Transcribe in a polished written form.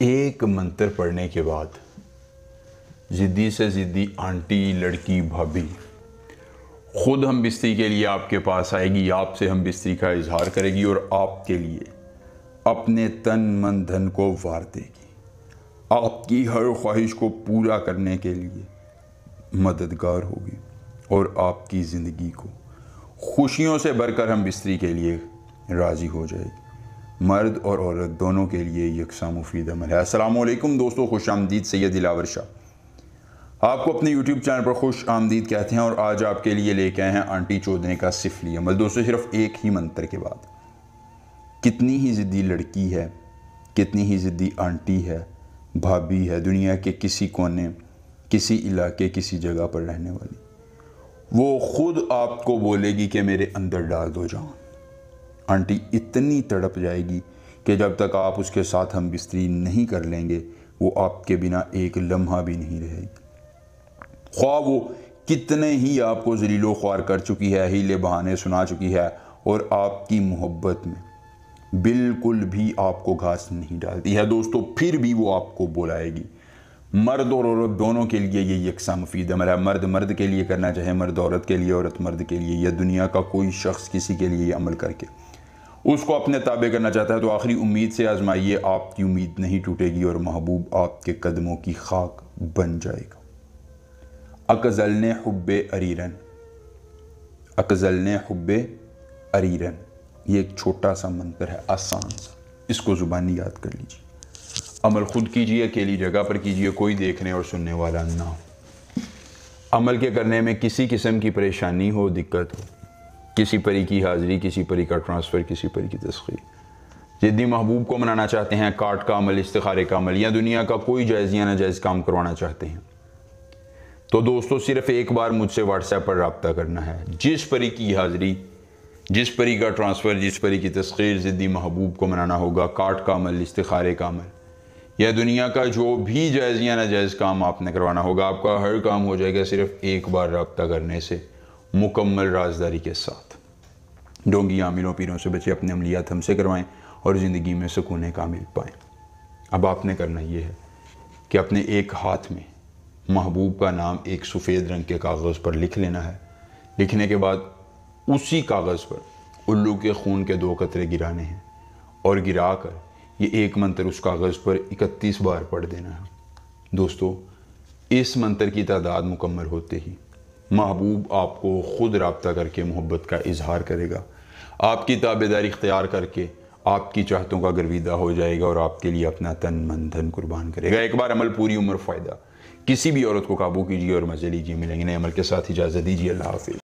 एक मंत्र पढ़ने के बाद ज़िद्दी से ज़िद्दी आंटी, लड़की, भाभी खुद हम बिस्तरी के लिए आपके पास आएगी, आपसे हम बिस्तरी का इजहार करेगी और आपके लिए अपने तन मन धन को वार देगी। आपकी हर ख्वाहिश को पूरा करने के लिए मददगार होगी और आपकी ज़िंदगी को खुशियों से भरकर हम बिस्तरी के लिए राज़ी हो जाएगी। मर्द और औरत दोनों के लिए यकसा मुफीद अमल है। अस्सलाम वालेकुम दोस्तों, खुश आमदीद। सैयद दिलावर शाह आपको अपने यूट्यूब चैनल पर खुश आमदीद कहते हैं और आज आपके लिए लेके आए हैं आंटी चोदने का सिफली अमल। दोस्तों, सिर्फ एक ही मंत्र के बाद कितनी ही ज़िद्दी लड़की है, कितनी ही ज़िद्दी आंटी है, भाभी है, दुनिया के किसी कोने, किसी इलाके, किसी जगह पर रहने वाली, वो खुद आपको बोलेगी कि मेरे अंदर डाल दो जान। आंटी इतनी तड़प जाएगी कि जब तक आप उसके साथ हम बिस्तरी नहीं कर लेंगे वो आपके बिना एक लम्हा भी नहीं रहेगी। ख्वाह वो कितने ही आपको ज़लीलो ख्वार कर चुकी है, हीले बहाने सुना चुकी है और आपकी मोहब्बत में बिल्कुल भी आपको घास नहीं डालती है दोस्तों, फिर भी वो आपको बुलाएगी। मर्द और औरत दोनों के लिए ये यकसा मुफीद अमल है। मर्द मर्द के लिए करना चाहे मर्द औरत के लिए, औरत मर्द के लिए, या दुनिया का कोई शख्स किसी के लिए ये अमल करके उसको अपने ताबे करना चाहता है तो आखिरी उम्मीद से आजमाइए, आपकी उम्मीद नहीं टूटेगी और महबूब आपके कदमों की खाक बन जाएगा। अकज़लने हुब्बे अरीरन, अकज़लने हुब्बे अरीरन, ये एक छोटा सा मंत्र है, आसान सा, इसको ज़ुबानी याद कर लीजिए। अमल खुद कीजिए, अकेली जगह पर कीजिए, कोई देखने और सुनने वाला ना हो। अमल के करने में किसी किस्म की परेशानी हो, दिक्कत हो, किसी परी की हाज़िरी, किसी परी का ट्रांसफ़र, किसी परी की तस्खीर, ज़िद्दी महबूब को मनाना चाहते हैं, काट का अमल, इस्तिखारे का अमल, या दुनिया का कोई जायज़ या नाजायज़ काम करवाना चाहते हैं तो दोस्तों सिर्फ एक बार मुझसे व्हाट्सएप पर रब्ता करना है। जिस परी की हाज़िरी, जिस परी का ट्रांसफ़र, जिस परी की तस्खीर ज़िद्दी महबूब को मनाना होगा, काट का अमल, इस्तिखारे का अमल, या दुनिया का जो भी जायज़ या नाजायज़ काम आपने करवाना होगा, आपका हर काम हो जाएगा सिर्फ एक बार रब्ता करने से, मुकम्मल राजदारी के साथ। ढोंगी आमिलों पीरों से बचे, अपने अमलियात हमसे करवाएं और ज़िंदगी में सुकून कामिल पाएँ। अब आपने करना ये है कि अपने एक हाथ में महबूब का नाम एक सफ़ेद रंग के कागज़ पर लिख लेना है। लिखने के बाद उसी कागज़ पर उल्लू के खून के 2 कतरे गिराने हैं और गिरा कर ये एक मंत्र उस कागज़ पर 31 बार पढ़ देना है। दोस्तों, इस मंत्र की तादाद मुकम्मल होते ही महबूब आपको ख़ुद रब्ता करके मोहब्बत का इजहार करेगा, आपकी ताबेदारी इख्तियार करके आपकी चाहतों का गर्विदा हो जाएगा और आपके लिए अपना तन मन धन कुर्बान करेगा। एक बार अमल, पूरी उम्र फ़ायदा। किसी भी औरत को काबू कीजिए और मज़े लीजिए। मिलेंगे नए अमल के साथ, इजाज़त दीजिए। अल्लाह हाफ़िज़।